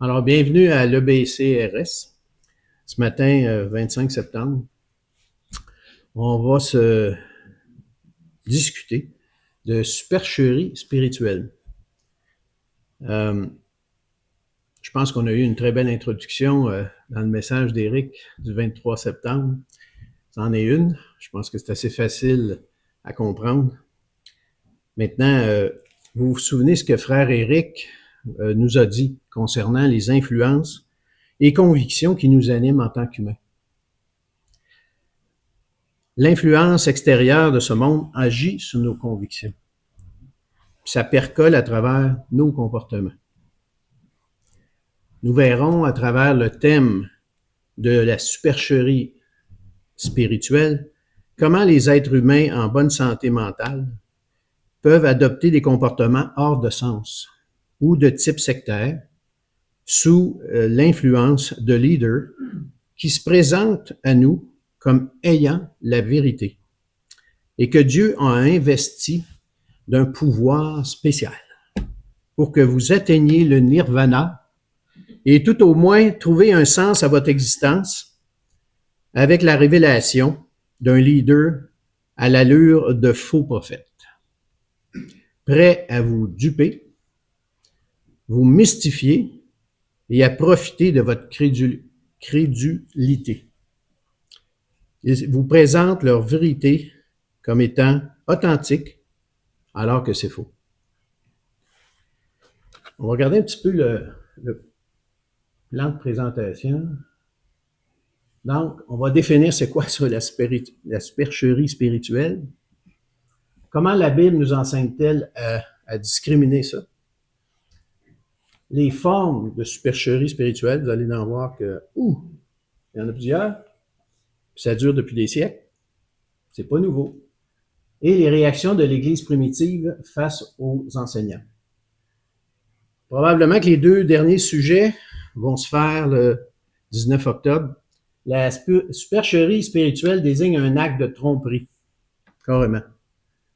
Alors, bienvenue à l'EBCRS. Ce matin, 25 septembre, on va se discuter de supercherie spirituelle. Je pense qu'on a eu une très belle introduction dans le message d'Éric du 23 septembre. C'en est une. Je pense que c'est assez facile à comprendre. Maintenant, vous vous souvenez ce que frère Éric nous a dit concernant les influences et convictions qui nous animent en tant qu'humains. L'influence extérieure de ce monde agit sur nos convictions. Ça percole à travers nos comportements. Nous verrons à travers le thème de la supercherie spirituelle comment les êtres humains en bonne santé mentale peuvent adopter des comportements hors de sens ou de type sectaire sous l'influence de leaders qui se présentent à nous comme ayant la vérité et que Dieu a investi d'un pouvoir spécial pour que vous atteigniez le nirvana et tout au moins trouver un sens à votre existence avec la révélation d'un leader à l'allure de faux prophètes, prêt à vous duper, vous mystifier et à profiter de votre crédulité. Ils vous présentent leur vérité comme étant authentique, alors que c'est faux. On va regarder un petit peu le plan de présentation. Donc, on va définir c'est quoi ça, la supercherie spirituelle. Comment la Bible nous enseigne-t-elle à discriminer ça? Les formes de supercherie spirituelle, vous allez en voir que, il y en a plusieurs, puis ça dure depuis des siècles. C'est pas nouveau. Et les réactions de l'Église primitive face aux enseignants. Probablement que les deux derniers sujets vont se faire le 19 octobre. La supercherie spirituelle désigne un acte de tromperie, carrément,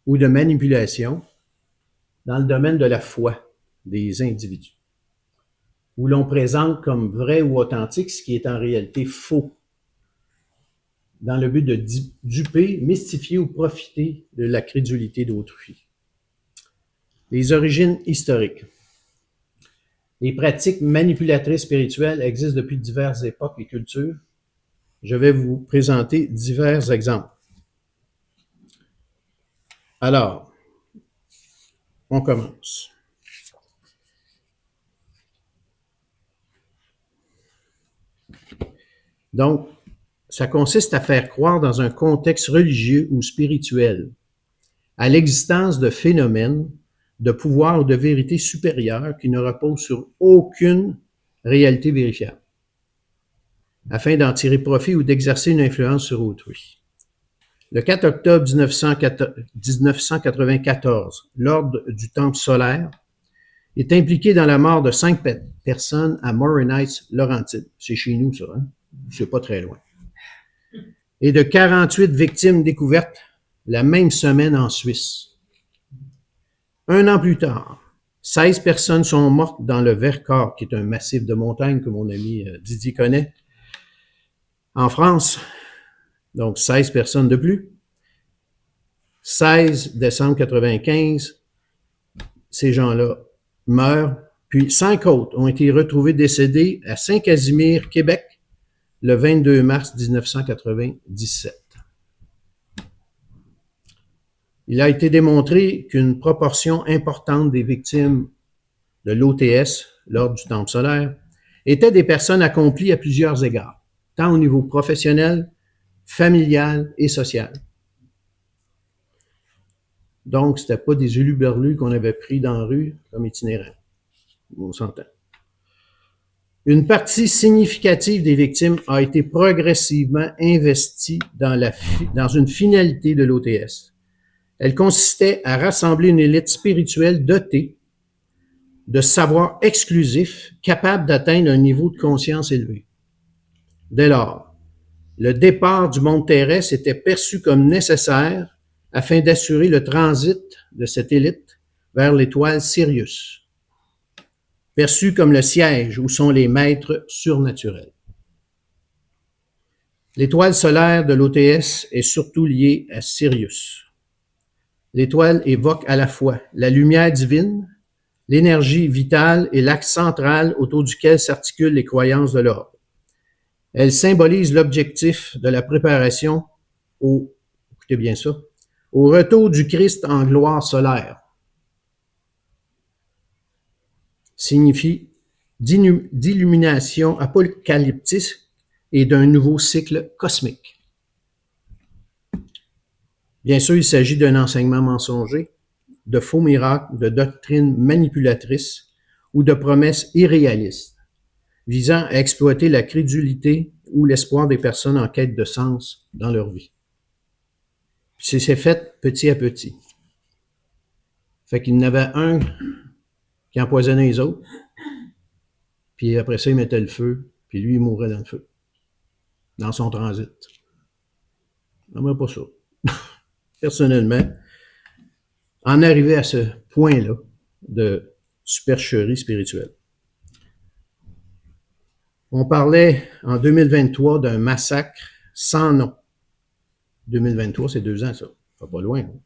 ou de manipulation dans le domaine de la foi des individus, où l'on présente comme vrai ou authentique ce qui est en réalité faux, dans le but de duper, mystifier ou profiter de la crédulité d'autrui. Les origines historiques. Les pratiques manipulatrices spirituelles existent depuis diverses époques et cultures. Je vais vous présenter divers exemples. Alors, on commence. Donc, ça consiste à faire croire dans un contexte religieux ou spirituel à l'existence de phénomènes, de pouvoir ou de vérité supérieure qui ne reposent sur aucune réalité vérifiable, afin d'en tirer profit ou d'exercer une influence sur autrui. Le 4 octobre 1994, l'Ordre du Temple solaire est impliqué dans la mort de 5 personnes à Morin Heights, Laurentides. C'est chez nous, ça, hein? C'est pas très loin. Et de 48 victimes découvertes la même semaine en Suisse. Un an plus tard, 16 personnes sont mortes dans le Vercors, qui est un massif de montagne que mon ami Didier connaît, en France. Donc, 16 personnes de plus. 16 décembre 95, ces gens-là meurent. Puis 5 autres ont été retrouvés décédés à Saint-Casimir, Québec, le 22 mars 1997. Il a été démontré qu'une proportion importante des victimes de l'OTS, l'Ordre du Temple solaire, étaient des personnes accomplies à plusieurs égards, tant au niveau professionnel, familial et social. Donc, c'était pas des huluberlus qu'on avait pris dans la rue comme itinérants. On s'entend. Une partie significative des victimes a été progressivement investie dans une finalité de l'OTS. Elle consistait à rassembler une élite spirituelle dotée de savoir exclusif, capable d'atteindre un niveau de conscience élevé. Dès lors, le départ du monde terrestre était perçu comme nécessaire afin d'assurer le transit de cette élite vers l'étoile Sirius, perçu comme le siège où sont les maîtres surnaturels. L'étoile solaire de l'OTS est surtout liée à Sirius. L'étoile évoque à la fois la lumière divine, l'énergie vitale et l'axe central autour duquel s'articulent les croyances de l'ordre. Elle symbolise l'objectif de la préparation écoutez bien ça, au retour du Christ en gloire solaire. Signifie d'illumination apocalyptique et d'un nouveau cycle cosmique. Bien sûr, il s'agit d'un enseignement mensonger, de faux miracles, de doctrines manipulatrices ou de promesses irréalistes, visant à exploiter la crédulité ou l'espoir des personnes en quête de sens dans leur vie. Puis c'est fait petit à petit. Fait qu'il y en avait un qui empoisonnait les autres, puis après ça, il mettait le feu, puis lui, il mourait dans le feu, dans son transit. J'aimerais pas ça. Personnellement, en arriver à ce point-là de supercherie spirituelle. On parlait en 2023 d'un massacre sans nom. 2023, c'est 2 ans, ça. Pas loin. Hein?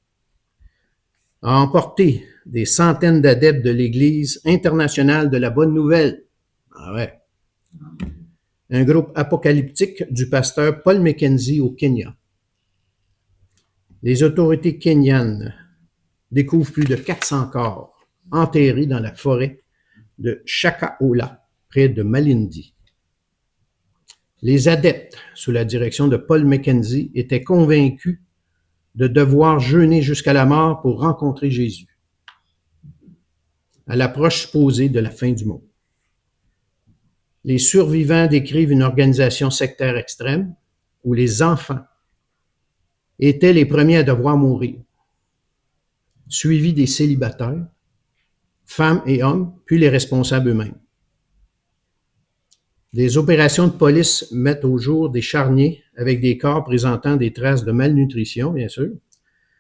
A emporté des centaines d'adeptes de l'Église internationale de la Bonne Nouvelle. Ah ouais. Un groupe apocalyptique du pasteur Paul Mackenzie au Kenya. Les autorités kenyanes découvrent plus de 400 corps enterrés dans la forêt de Shakahola, près de Malindi. Les adeptes, sous la direction de Paul Mackenzie, étaient convaincus de devoir jeûner jusqu'à la mort pour rencontrer Jésus, à l'approche supposée de la fin du monde. Les survivants décrivent une organisation sectaire extrême où les enfants étaient les premiers à devoir mourir, suivis des célibataires, femmes et hommes, puis les responsables eux-mêmes. Des opérations de police mettent au jour des charniers avec des corps présentant des traces de malnutrition, bien sûr,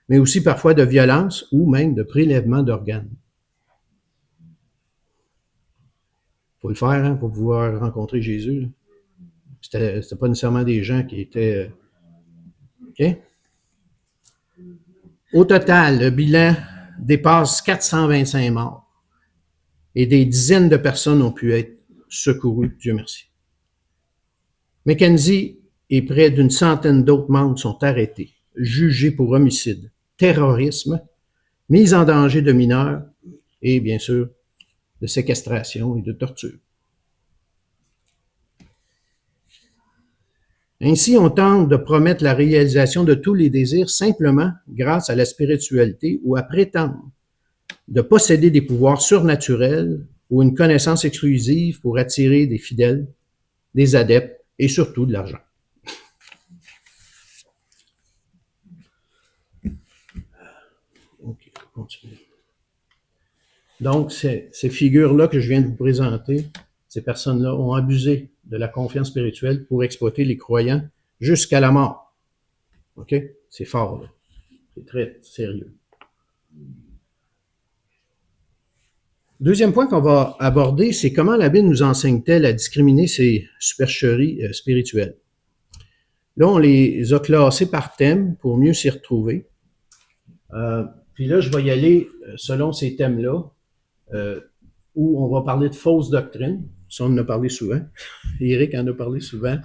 mais aussi parfois de violence ou même de prélèvement d'organes. Il faut le faire hein, pour pouvoir rencontrer Jésus. C'était pas nécessairement des gens qui étaient... OK? Au total, le bilan dépasse 425 morts et des dizaines de personnes ont pu être secourues, Dieu merci. Mackenzie et près d'une centaine d'autres membres sont arrêtés, jugés pour homicide, terrorisme, mise en danger de mineurs et, bien sûr, de séquestration et de torture. Ainsi, on tente de promettre la réalisation de tous les désirs simplement grâce à la spiritualité ou à prétendre de posséder des pouvoirs surnaturels ou une connaissance exclusive pour attirer des fidèles, des adeptes et surtout de l'argent. OK, on continue. Donc, ces figures-là que je viens de vous présenter, ces personnes-là ont abusé de la confiance spirituelle pour exploiter les croyants jusqu'à la mort. OK? C'est fort, là. C'est très sérieux. Deuxième point qu'on va aborder, c'est comment la Bible nous enseigne-t-elle à discriminer ces supercheries spirituelles. Là, on les a classées par thème pour mieux s'y retrouver. Puis là, je vais y aller selon ces thèmes-là, où on va parler de fausses doctrines. Ça, on en a parlé souvent. Éric en a parlé souvent.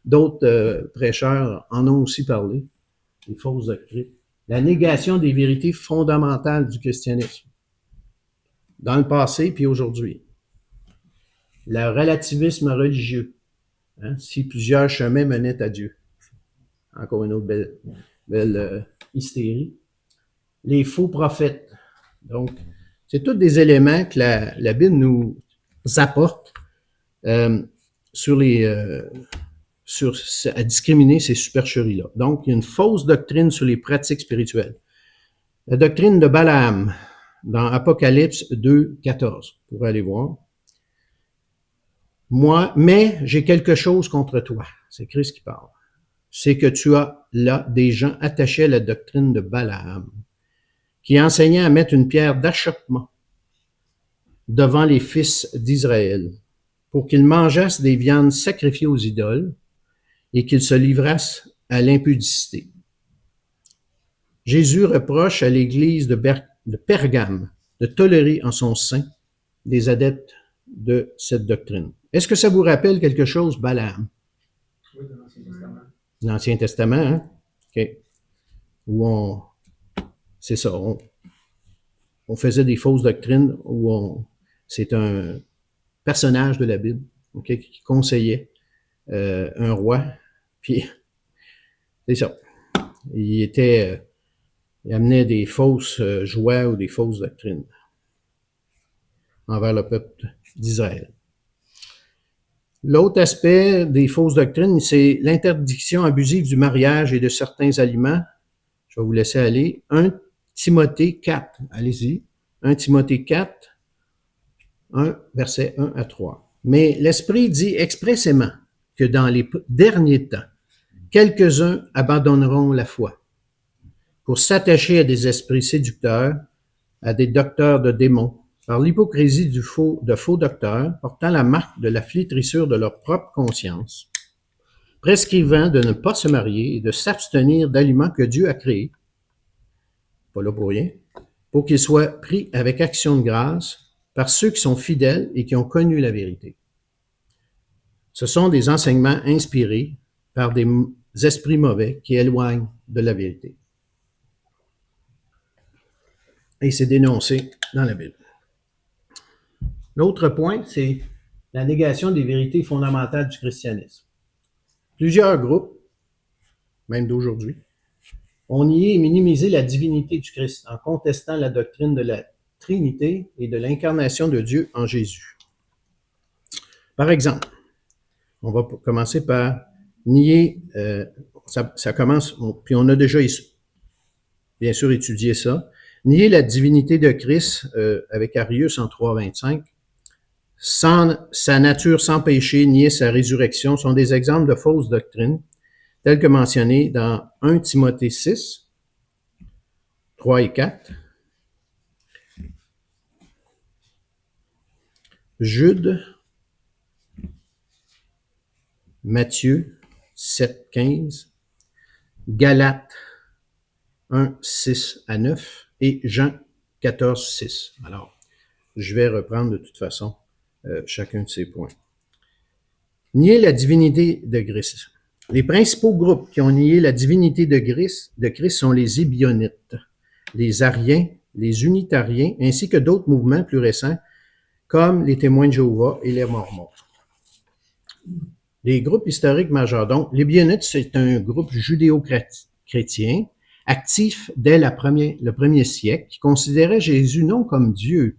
D'autres prêcheurs en ont aussi parlé, des fausses doctrines. La négation des vérités fondamentales du christianisme, dans le passé puis aujourd'hui. Le relativisme religieux, hein, si plusieurs chemins menaient à Dieu. Encore une autre belle hystérie. Les faux prophètes. Donc, c'est tous des éléments que la Bible nous apporte à discriminer ces supercheries-là. Donc, il y a une fausse doctrine sur les pratiques spirituelles. La doctrine de Balaam, dans Apocalypse 2, 14, vous pourrez aller voir. Mais j'ai quelque chose contre toi. C'est Christ qui parle. C'est que tu as là des gens attachés à la doctrine de Balaam, qui enseignait à mettre une pierre d'achoppement devant les fils d'Israël, pour qu'ils mangeassent des viandes sacrifiées aux idoles et qu'ils se livrassent à l'impudicité. Jésus reproche à l'Église de Pergame de tolérer en son sein des adeptes de cette doctrine. Est-ce que ça vous rappelle quelque chose, Balaam? Oui, dans l'Ancien Testament. L'Ancien Testament, hein? OK. Où c'est ça, on faisait des fausses doctrines, c'est un personnage de la Bible, okay, qui conseillait un roi, puis c'est ça. Il amenait des fausses joies ou des fausses doctrines envers le peuple d'Israël. L'autre aspect des fausses doctrines, c'est l'interdiction abusive du mariage et de certains aliments. Je vais vous laisser aller. 1 Timothée 4, allez-y. 1 Timothée 4, 1, versets 1 à 3. Mais l'Esprit dit expressément que dans les derniers temps, quelques-uns abandonneront la foi pour s'attacher à des esprits séducteurs, à des docteurs de démons, par l'hypocrisie de faux docteurs, portant la marque de la flétrissure de leur propre conscience, prescrivant de ne pas se marier et de s'abstenir d'aliments que Dieu a créés, pas là pour rien, pour qu'ils soient pris avec action de grâce par ceux qui sont fidèles et qui ont connu la vérité. Ce sont des enseignements inspirés par des esprits mauvais qui éloignent de la vérité. Et c'est dénoncé dans la Bible. L'autre point, c'est la négation des vérités fondamentales du christianisme. Plusieurs groupes, même d'aujourd'hui, ont nié et minimisé la divinité du Christ en contestant la doctrine de la Trinité et de l'incarnation de Dieu en Jésus. Par exemple, on va commencer par nier, ça commence, puis on a déjà bien sûr étudié ça, nier la divinité de Christ avec Arius en 3.25, sa nature sans péché, nier sa résurrection, sont des exemples de fausses doctrines, telles que mentionnées dans 1 Timothée 6, 3 et 4, Jude, Matthieu 7, 15, Galates 1, 6 à 9 et Jean 14, 6. Alors, je vais reprendre de toute façon chacun de ces points. Nier la divinité de Christ. Les principaux groupes qui ont nié la divinité de Christ sont les Ébionites, les Ariens, les Unitariens, ainsi que d'autres mouvements plus récents, comme les Témoins de Jéhovah et les Mormons. Les groupes historiques majeurs. Donc, les Ébionites, c'est un groupe judéo-chrétien actif dès le premier siècle, qui considérait Jésus non comme Dieu,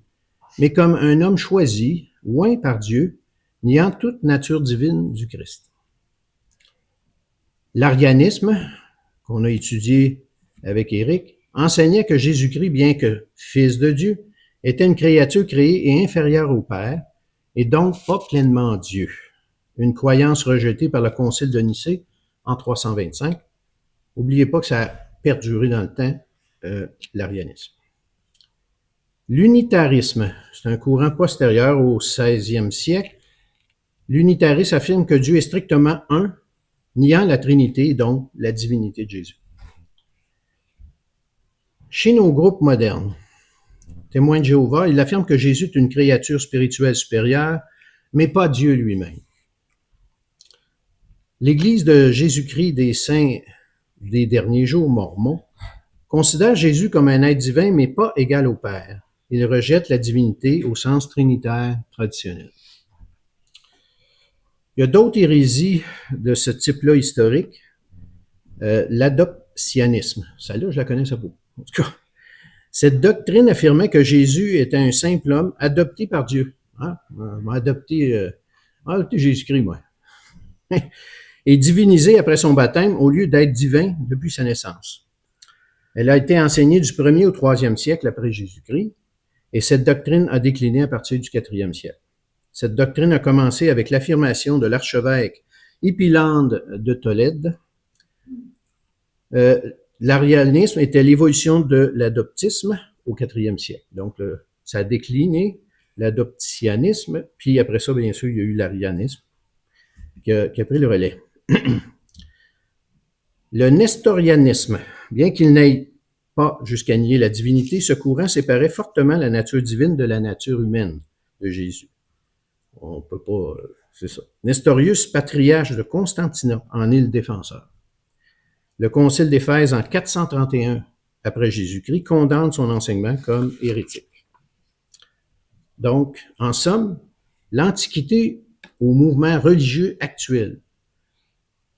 mais comme un homme choisi, oint par Dieu, niant toute nature divine du Christ. L'arianisme, qu'on a étudié avec Éric, enseignait que Jésus-Christ, bien que fils de Dieu, était une créature créée et inférieure au Père, et donc pas pleinement Dieu. Une croyance rejetée par le Concile de Nicée en 325. N'oubliez pas que ça a perduré dans le temps, l'arianisme. L'unitarisme, c'est un courant postérieur au 16e siècle. L'unitarisme affirme que Dieu est strictement un, niant la Trinité, donc la divinité de Jésus. Chez nos groupes modernes, Témoins de Jéhovah, il affirme que Jésus est une créature spirituelle supérieure, mais pas Dieu lui-même. L'Église de Jésus-Christ des Saints des derniers jours, Mormons, considère Jésus comme un être divin, mais pas égal au Père. Il rejette la divinité au sens trinitaire traditionnel. Il y a d'autres hérésies de ce type-là historique. L'adoptionnisme. Celle-là, je la connaissais pas. En tout cas, cette doctrine affirmait que Jésus était un simple homme adopté par Dieu. Hein? Adopté Jésus-Christ, moi. Et divinisé après son baptême au lieu d'être divin depuis sa naissance. Elle a été enseignée du 1er au 3e siècle après Jésus-Christ, et cette doctrine a décliné à partir du 4e siècle. Cette doctrine a commencé avec l'affirmation de l'archevêque Épilande de Tolède. L'arianisme était l'évolution de l'adoptisme au 4e siècle. Donc, ça a décliné l'adoptionnisme, puis après ça, bien sûr, il y a eu l'arianisme qui a pris le relais. Le nestorianisme, bien qu'il n'aille pas jusqu'à nier la divinité, ce courant séparait fortement la nature divine de la nature humaine de Jésus. On peut pas, c'est ça. Nestorius, patriarche de Constantinople, en est le défenseur. Le concile d'Éphèse en 431 après Jésus-Christ condamne son enseignement comme hérétique. Donc, en somme, l'Antiquité au mouvement religieux actuel.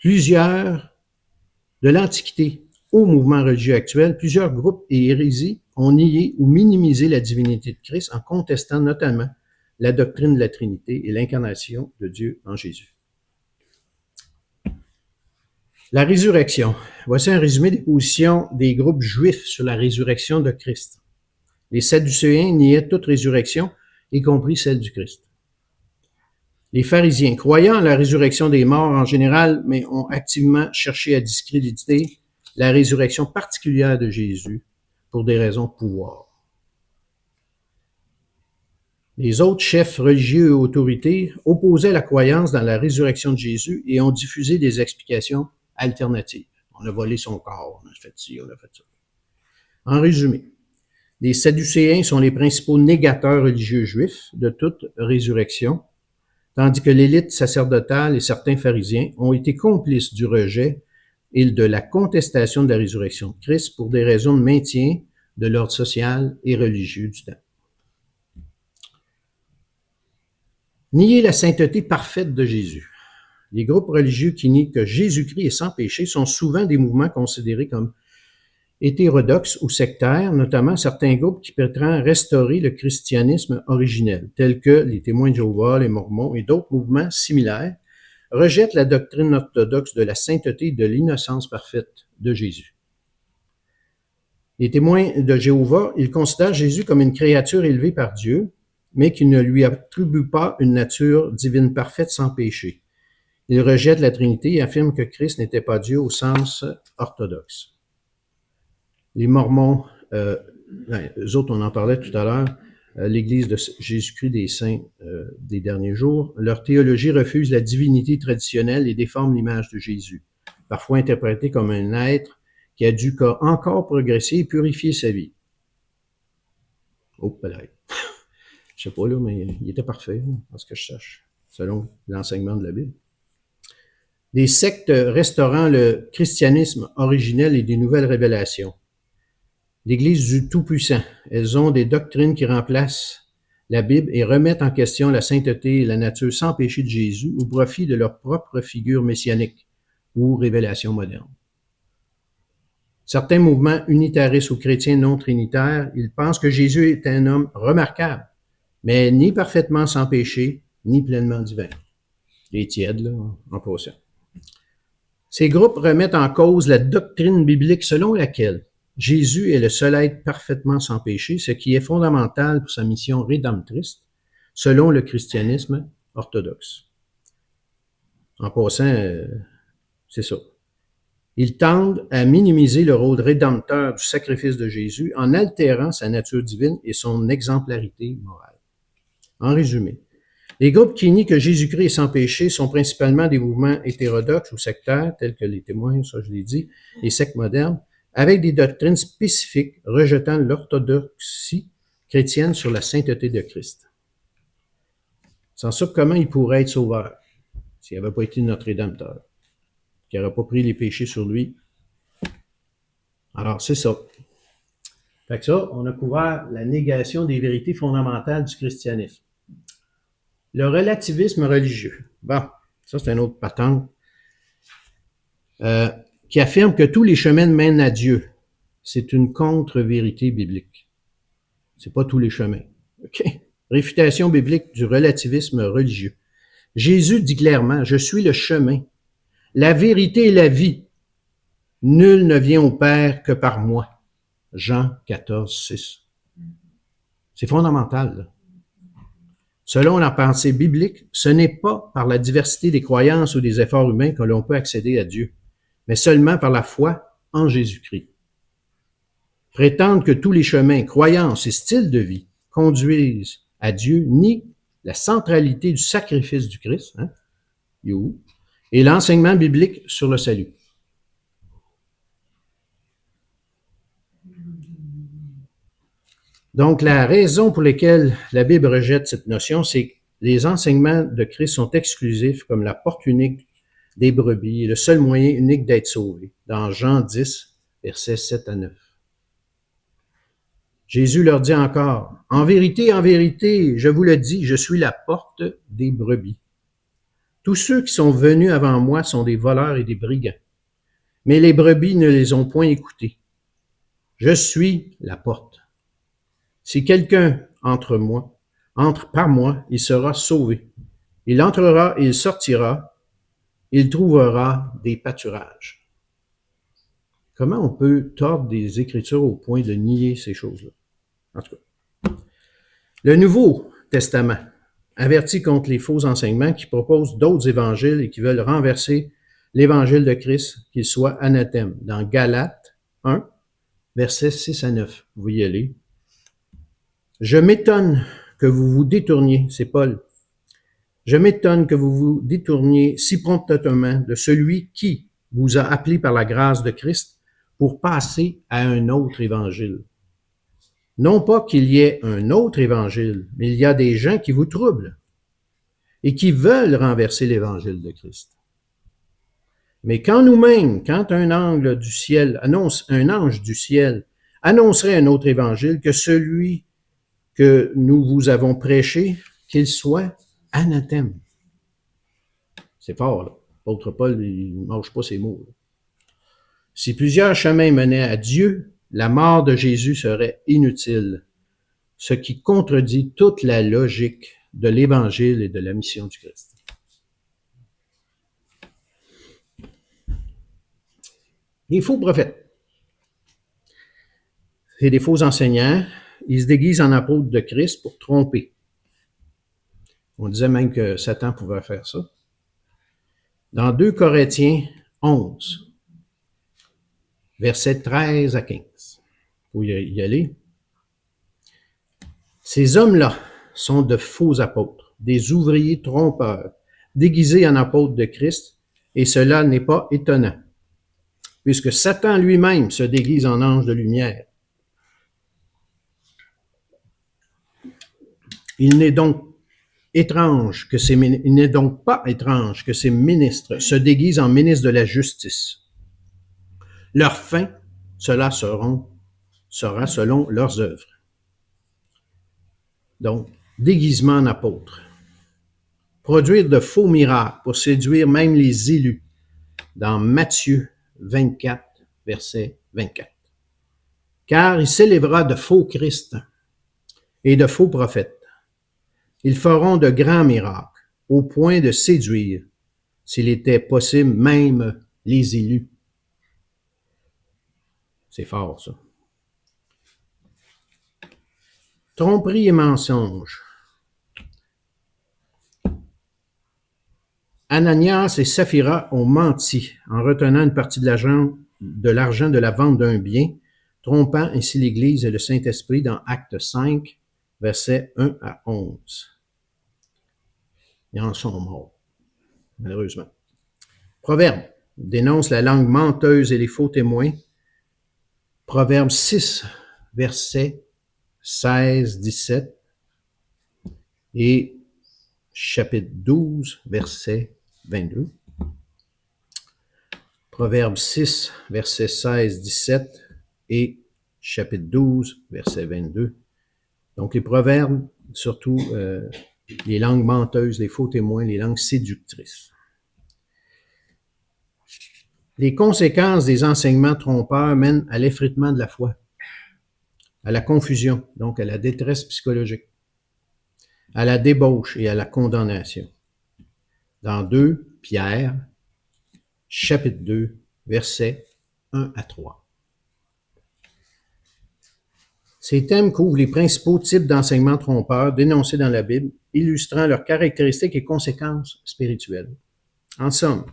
De l'Antiquité au mouvement religieux actuel, plusieurs groupes et hérésies ont nié ou minimisé la divinité de Christ en contestant notamment la doctrine de la Trinité et l'incarnation de Dieu en Jésus. La résurrection. Voici un résumé des positions des groupes juifs sur la résurrection de Christ. Les Sadducéens niaient toute résurrection, y compris celle du Christ. Les pharisiens, croyant à la résurrection des morts en général, mais ont activement cherché à discréditer la résurrection particulière de Jésus pour des raisons de pouvoir. Les autres chefs religieux et autorités opposaient la croyance dans la résurrection de Jésus et ont diffusé des explications alternatives. On a volé son corps, on a fait ci, on a fait ça. En résumé, les Sadducéens sont les principaux négateurs religieux juifs de toute résurrection, tandis que l'élite sacerdotale et certains pharisiens ont été complices du rejet et de la contestation de la résurrection de Christ pour des raisons de maintien de l'ordre social et religieux du temps. Nier la sainteté parfaite de Jésus. Les groupes religieux qui nient que Jésus-Christ est sans péché sont souvent des mouvements considérés comme hétérodoxes ou sectaires, notamment certains groupes qui prétendent restaurer le christianisme originel, tels que les Témoins de Jéhovah, les Mormons et d'autres mouvements similaires, rejettent la doctrine orthodoxe de la sainteté et de l'innocence parfaite de Jésus. Les Témoins de Jéhovah, ils considèrent Jésus comme une créature élevée par Dieu, mais qui ne lui attribue pas une nature divine parfaite sans péché. Ils rejettent la Trinité et affirment que Christ n'était pas Dieu au sens orthodoxe. Les Mormons, eux autres, on en parlait tout à l'heure, l'Église de Jésus-Christ des Saints des derniers jours, leur théologie refuse la divinité traditionnelle et déforme l'image de Jésus, parfois interprété comme un être qui a dû encore progresser et purifier sa vie. Oh, peut-être. Je sais pas là, mais il était parfait, en ce que je sache, selon l'enseignement de la Bible. Des sectes restaurant le christianisme originel et des nouvelles révélations. L'Église du Tout-Puissant, elles ont des doctrines qui remplacent la Bible et remettent en question la sainteté et la nature sans péché de Jésus au profit de leur propre figure messianique ou révélation moderne. Certains mouvements unitaristes ou chrétiens non trinitaires, ils pensent que Jésus est un homme remarquable, mais ni parfaitement sans péché, ni pleinement divin. Les tièdes, là, en passant. Ces groupes remettent en cause la doctrine biblique selon laquelle Jésus est le seul être parfaitement sans péché, ce qui est fondamental pour sa mission rédemptrice, selon le christianisme orthodoxe. En passant, c'est ça. Ils tendent à minimiser le rôle rédempteur du sacrifice de Jésus en altérant sa nature divine et son exemplarité morale. En résumé, les groupes qui nient que Jésus-Christ est sans péché sont principalement des mouvements hétérodoxes ou sectaires, tels que les Témoins, ça je l'ai dit, les sectes modernes, avec des doctrines spécifiques rejetant l'orthodoxie chrétienne sur la sainteté de Christ. Sans ça, comment il pourrait être sauveur s'il n'avait pas été notre Rédempteur, qui n'aurait pas pris les péchés sur lui? Alors, c'est ça. Fait que ça, on a couvert la négation des vérités fondamentales du christianisme. Le relativisme religieux. Bon, ça c'est un autre patente. Qui affirme que tous les chemins mènent à Dieu. C'est une contre-vérité biblique. C'est pas tous les chemins. OK? Réfutation biblique du relativisme religieux. Jésus dit clairement, « Je suis le chemin, la vérité et la vie. Nul ne vient au Père que par moi. » Jean 14, 6. C'est fondamental, là. Selon la pensée biblique, ce n'est pas par la diversité des croyances ou des efforts humains que l'on peut accéder à Dieu, mais seulement par la foi en Jésus-Christ. Prétendre que tous les chemins, croyances et styles de vie conduisent à Dieu, ni la centralité du sacrifice du Christ, et l'enseignement biblique sur le salut. Donc, la raison pour laquelle la Bible rejette cette notion, c'est que les enseignements de Christ sont exclusifs comme la porte unique des brebis et le seul moyen unique d'être sauvé, dans Jean 10, versets 7 à 9. Jésus leur dit encore, « En vérité, je vous le dis, je suis la porte des brebis. Tous ceux qui sont venus avant moi sont des voleurs et des brigands, mais les brebis ne les ont point écoutés. Je suis la porte. Si quelqu'un entre par moi, il sera sauvé. Il entrera et il sortira, il trouvera des pâturages. » Comment on peut tordre des Écritures au point de nier ces choses-là? En tout cas. Le Nouveau Testament avertit contre les faux enseignements qui proposent d'autres évangiles et qui veulent renverser l'évangile de Christ, qu'il soit anathème. Dans Galates 1, versets 6 à 9. Vous y allez. « Je m'étonne que vous vous détourniez, c'est Paul, je m'étonne que vous vous détourniez si promptement de celui qui vous a appelé par la grâce de Christ pour passer à un autre évangile. Non pas qu'il y ait un autre évangile, mais il y a des gens qui vous troublent et qui veulent renverser l'évangile de Christ. Mais quand nous-mêmes, quand un ange du ciel annoncerait un autre évangile que celui que nous vous avons prêché, qu'il soit anathème. » C'est fort, là. L'apôtre Paul, il ne mange pas ses mots. Là. Si plusieurs chemins menaient à Dieu, la mort de Jésus serait inutile, ce qui contredit toute la logique de l'Évangile et de la mission du Christ. Les faux prophètes. C'est des faux enseignants. Ils se déguisent en apôtres de Christ pour tromper. On disait même que Satan pouvait faire ça. Dans 2 Corinthiens 11, versets 13 à 15. Vous y aller. Ces hommes-là sont de faux apôtres, des ouvriers trompeurs, déguisés en apôtres de Christ, et cela n'est pas étonnant, puisque Satan lui-même se déguise en ange de lumière. Il n'est donc pas étrange que ces ministres se déguisent en ministres de la justice. Leur fin, cela sera selon leurs œuvres. Donc, déguisement en apôtre. Produire de faux miracles pour séduire même les élus. Dans Matthieu 24, verset 24. Car il s'élèvera de faux Christ et de faux prophètes. Ils feront de grands miracles, au point de séduire, s'il était possible, même les élus. C'est fort, ça. Tromperie et mensonge. Ananias et Saphira ont menti en retenant une partie de l'argent de la vente d'un bien, trompant ainsi l'Église et le Saint-Esprit dans Actes 5, versets 1 à 11. Ils en sont morts, malheureusement. Proverbe dénonce la langue menteuse et les faux témoins. Proverbe 6, versets 16, 17 et chapitre 12, verset 22. Proverbe 6, versets 16, 17 et chapitre 12, verset 22. Donc les proverbes, surtout les langues menteuses, les faux témoins, les langues séductrices. Les conséquences des enseignements trompeurs mènent à l'effritement de la foi, à la confusion, donc à la détresse psychologique, à la débauche et à la condamnation. Dans 2 Pierre, chapitre 2, versets 1 à 3. Ces thèmes couvrent les principaux types d'enseignements trompeurs dénoncés dans la Bible, illustrant leurs caractéristiques et conséquences spirituelles. En somme,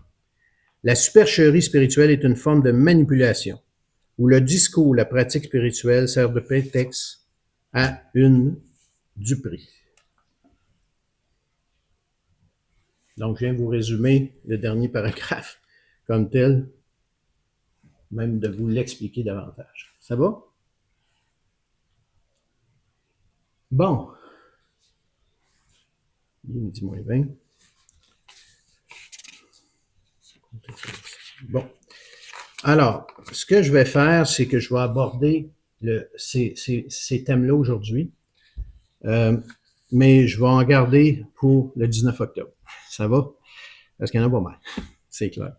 la supercherie spirituelle est une forme de manipulation, où le discours, la pratique spirituelle servent de prétexte à une duperie. Donc, je viens vous résumer le dernier paragraphe comme tel, même de vous l'expliquer davantage. Ça va? Bon. Midi moins 20. Bon. Alors, ce que je vais faire, c'est que je vais aborder ces thèmes-là aujourd'hui, mais je vais en garder pour le 19 octobre. Ça va? Parce qu'il y en a pas mal, c'est clair.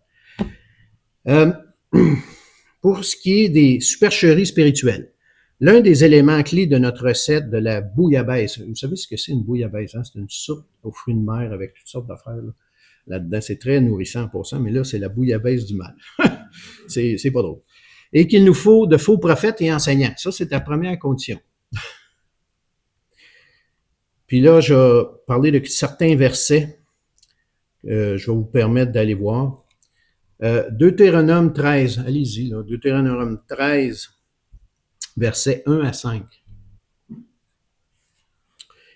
Pour ce qui est des supercheries spirituelles, l'un des éléments clés de notre recette de la bouillabaisse, vous savez ce que c'est une bouillabaisse, hein? C'est une soupe aux fruits de mer avec toutes sortes d'affaires là-dedans. C'est très nourrissant pour ça, mais là, c'est la bouillabaisse du mal. c'est pas drôle. Et qu'il nous faut de faux prophètes et enseignants. Ça, c'est la première condition. Puis là, je vais parler de certains versets. Je vais vous permettre d'aller voir. Deutéronome 13, allez-y, là, Deutéronome 13, versets 1 à 5.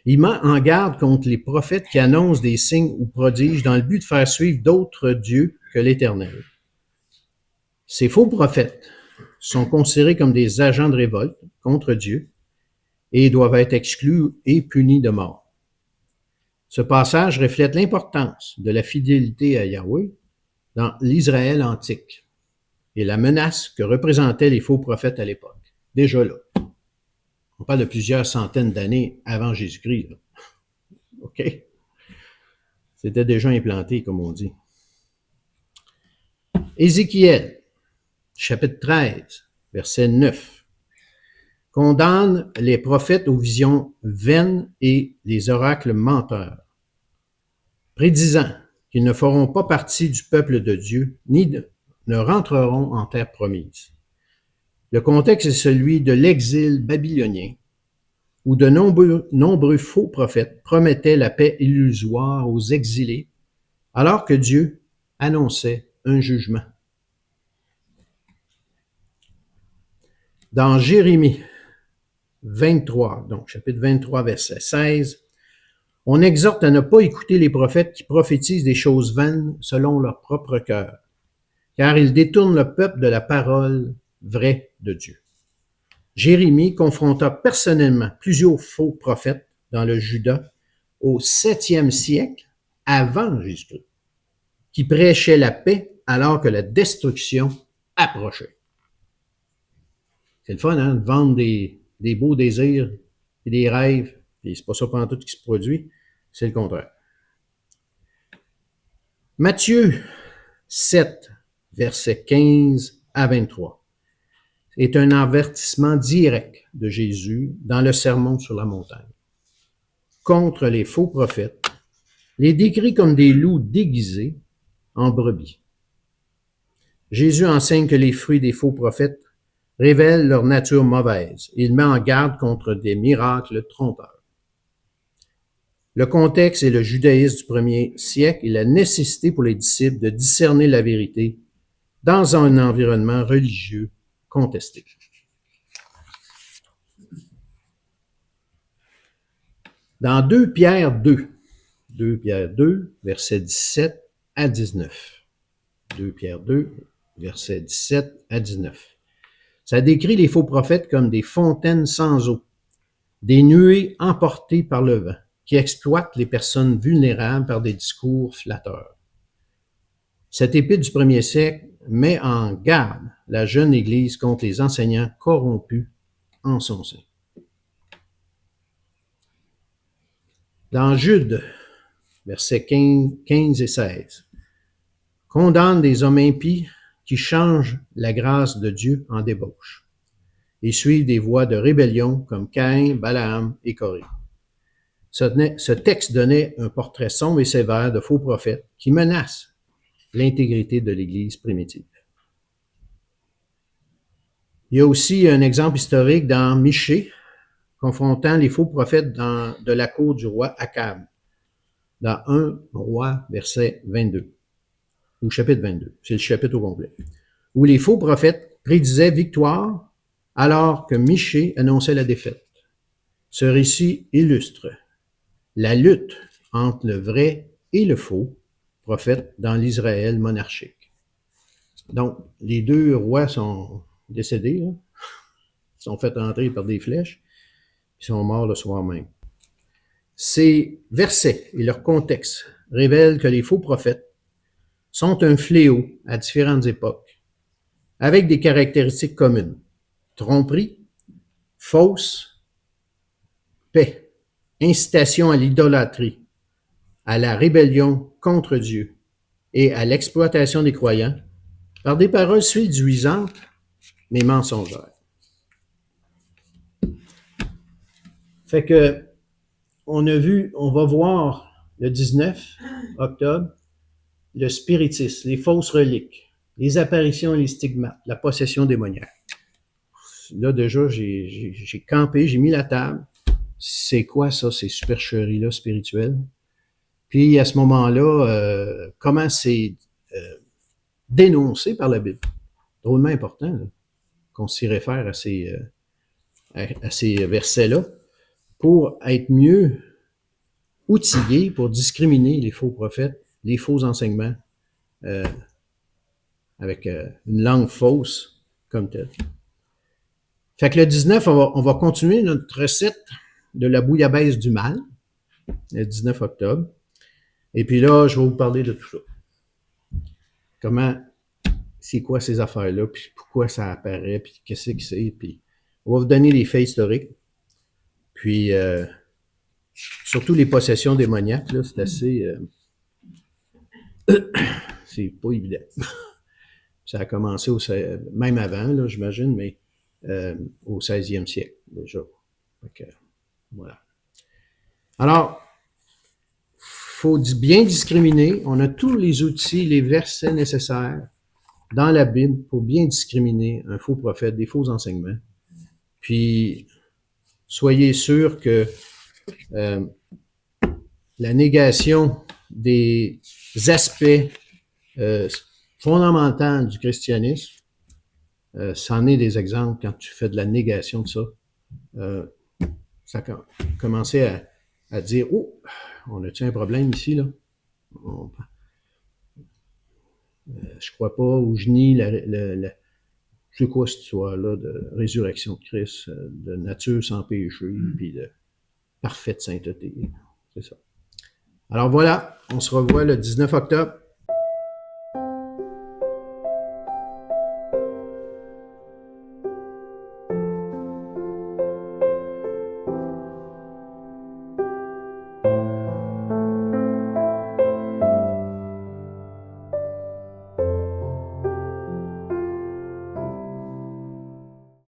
Il met en garde contre les prophètes qui annoncent des signes ou prodiges dans le but de faire suivre d'autres dieux que l'Éternel. Ces faux prophètes sont considérés comme des agents de révolte contre Dieu et doivent être exclus et punis de mort. Ce passage reflète l'importance de la fidélité à Yahweh dans l'Israël antique et la menace que représentaient les faux prophètes à l'époque. Déjà là. On parle de plusieurs centaines d'années avant Jésus-Christ. Là. OK? C'était déjà implanté, comme on dit. Ézéchiel, chapitre 13, verset 9, condamne les prophètes aux visions vaines et les oracles menteurs, prédisant qu'ils ne feront pas partie du peuple de Dieu, ni ne rentreront en terre promise. Le contexte est celui de l'exil babylonien, où de nombreux faux prophètes promettaient la paix illusoire aux exilés, alors que Dieu annonçait un jugement. Dans Jérémie 23, donc chapitre 23, verset 16, on exhorte à ne pas écouter les prophètes qui prophétisent des choses vaines selon leur propre cœur, car ils détournent le peuple de la parole vraie de Dieu. Jérémie confronta personnellement plusieurs faux prophètes dans le Juda au 7e siècle avant Jésus-Christ, qui prêchaient la paix alors que la destruction approchait. C'est le fun, hein, de vendre des beaux désirs et des rêves, et c'est pas ça pendant tout qui se produit, c'est le contraire. Matthieu 7, versets 15 à 23. Est un avertissement direct de Jésus dans le sermon sur la montagne. Contre les faux prophètes, les décrit comme des loups déguisés en brebis. Jésus enseigne que les fruits des faux prophètes révèlent leur nature mauvaise. Il met en garde contre des miracles trompeurs. Le contexte est le judaïsme du premier siècle et la nécessité pour les disciples de discerner la vérité dans un environnement religieux contesté. Dans 2 Pierre 2, versets 17 à 19. 2 Pierre 2, versets 17 à 19. Ça décrit les faux prophètes comme des fontaines sans eau, des nuées emportées par le vent, qui exploitent les personnes vulnérables par des discours flatteurs. Cette épître du premier siècle met en garde la jeune Église contre les enseignants corrompus en son sein. Dans Jude, versets 15 et 16, condamne des hommes impies qui changent la grâce de Dieu en débauche et suivent des voies de rébellion comme Caïn, Balaam et Corée. Ce texte donnait un portrait sombre et sévère de faux prophètes qui menacent l'intégrité de l'Église primitive. Il y a aussi un exemple historique dans Michée, confrontant les faux prophètes de la cour du roi Akab, dans 1 Roi, verset 22, ou chapitre 22, c'est le chapitre au complet, où les faux prophètes prédisaient victoire alors que Michée annonçait la défaite. Ce récit illustre la lutte entre le vrai et le faux prophètes dans l'Israël monarchique. Donc, les 2 rois sont décédés, là. Ils sont fait entrer par des flèches, ils sont morts le soir même. Ces versets et leur contexte révèlent que les faux prophètes sont un fléau à différentes époques, avec des caractéristiques communes. Tromperie, fausse paix, incitation à l'idolâtrie, à la rébellion contre Dieu et à l'exploitation des croyants par des paroles séduisantes mais mensongères. Fait que on va voir le 19 octobre le spiritisme, les fausses reliques, les apparitions et les stigmates, la possession démoniaque. Là, déjà, j'ai campé, j'ai mis la table. C'est quoi ça, ces supercheries-là spirituelles? Puis, à ce moment-là, comment c'est dénoncé par la Bible? Drôlement important, là, qu'on s'y réfère à ces versets-là pour être mieux outillé pour discriminer les faux prophètes, les faux enseignements, avec une langue fausse comme telle. Fait que le 19, on va continuer notre recette de la bouillabaisse du mal, le 19 octobre. Et puis là, je vais vous parler de tout ça. Comment, c'est quoi ces affaires-là, puis pourquoi ça apparaît, puis qu'est-ce que c'est, puis on va vous donner les faits historiques. Puis, surtout les possessions démoniaques, là, c'est assez... c'est pas évident. Ça a commencé même avant, là, j'imagine, mais au 16e siècle, déjà. Donc, voilà. Alors, faut bien discriminer. On a tous les outils, les versets nécessaires dans la Bible pour bien discriminer un faux prophète, des faux enseignements. Puis, soyez sûrs que la négation des aspects fondamentaux du christianisme, c'en est des exemples quand tu fais de la négation de ça. Ça a commencé à dire « Oh, on a-tu un problème ici, là? » Je crois pas, ou je nie c'est quoi cette histoire-là de résurrection de Christ, de nature sans péché, puis de parfaite sainteté. C'est ça. Alors voilà, on se revoit le 19 octobre.